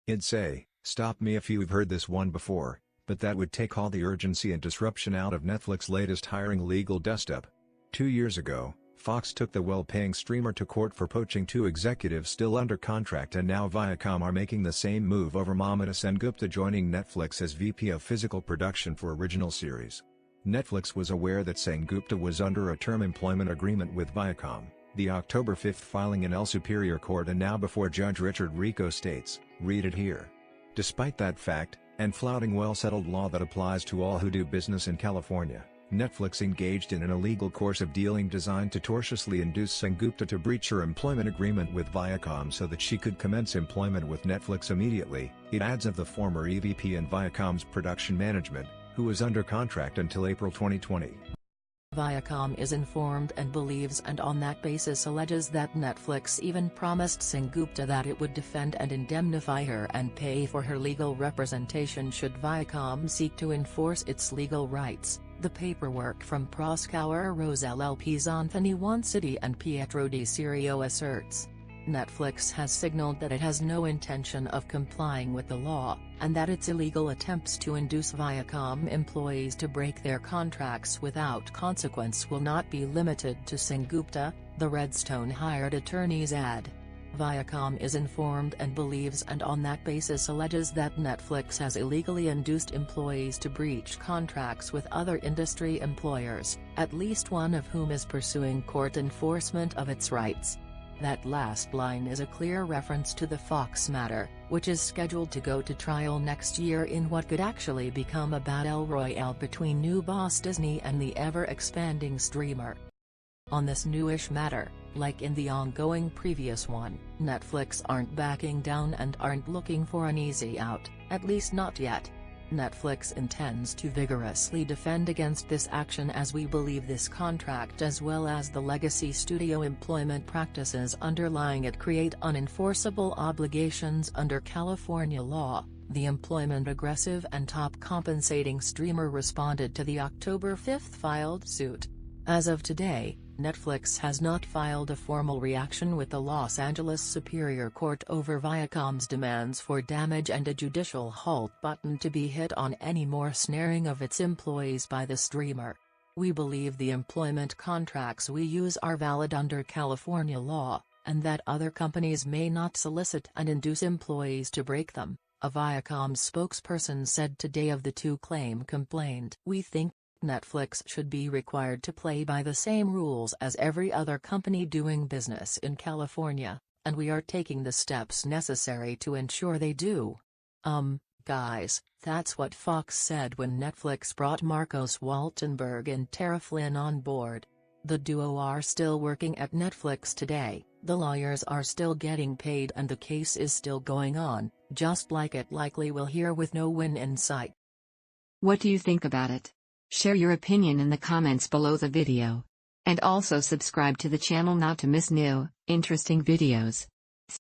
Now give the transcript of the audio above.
It'd say, "Stop me if you've heard this one before," but that would take all the urgency and disruption out of Netflix's latest hiring legal dust-up. 2 years ago, Fox took the well-paying streamer to court for poaching 2 executives still under contract, and now Viacom are making the same move over Momita SenGupta joining Netflix as VP of Physical Production for original series. Netflix was aware that SenGupta was under a term employment agreement with Viacom, the October 5 filing in El Superior Court and now before Judge Richard Rico states, read it here. Despite that fact, and flouting well-settled law that applies to all who do business in California, Netflix engaged in an illegal course of dealing designed to tortiously induce SenGupta to breach her employment agreement with Viacom so that she could commence employment with Netflix immediately, it adds, of the former EVP in Viacom's Production Management, who was under contract until April 2020. Viacom is informed and believes, and on that basis alleges, that Netflix even promised SenGupta that it would defend and indemnify her and pay for her legal representation should Viacom seek to enforce its legal rights. The paperwork from Proskauer Rose LLPs Oncidi and Pietro Deserio asserts. Netflix has signaled that it has no intention of complying with the law, and that its illegal attempts to induce Viacom employees to break their contracts without consequence will not be limited to SenGupta, the Redstone hired attorneys add. Viacom is informed and believes, and on that basis alleges, that Netflix has illegally induced employees to breach contracts with other industry employers, at least one of whom is pursuing court enforcement of its rights. That last line is a clear reference to the Fox matter, which is scheduled to go to trial next year in what could actually become a battle royale between new boss Disney and the ever-expanding streamer. On this newish matter, like in the ongoing previous one, Netflix aren't backing down and aren't looking for an easy out, at least not yet. Netflix intends to vigorously defend against this action, as we believe this contract, as well as the legacy studio employment practices underlying it, create unenforceable obligations under California law. The employment aggressive and top compensating streamer responded to the October 5 filed suit. As of today, Netflix has not filed a formal reaction with the Los Angeles Superior Court over Viacom's demands for damage and a judicial halt button to be hit on any more snaring of its employees by the streamer. We believe the employment contracts we use are valid under California law, and that other companies may not solicit and induce employees to break them, a Viacom spokesperson said today of the two-claim complaint. We think Netflix should be required to play by the same rules as every other company doing business in California, and we are taking the steps necessary to ensure they do. Guys, that's what Fox said when Netflix brought Marcos Waltenberg and Tara Flynn on board. The duo are still working at Netflix today, the lawyers are still getting paid, and the case is still going on, just like it likely will here, with no win in sight. What do you think about it? Share your opinion in the comments below the video. And also subscribe to the channel not to miss new, interesting videos.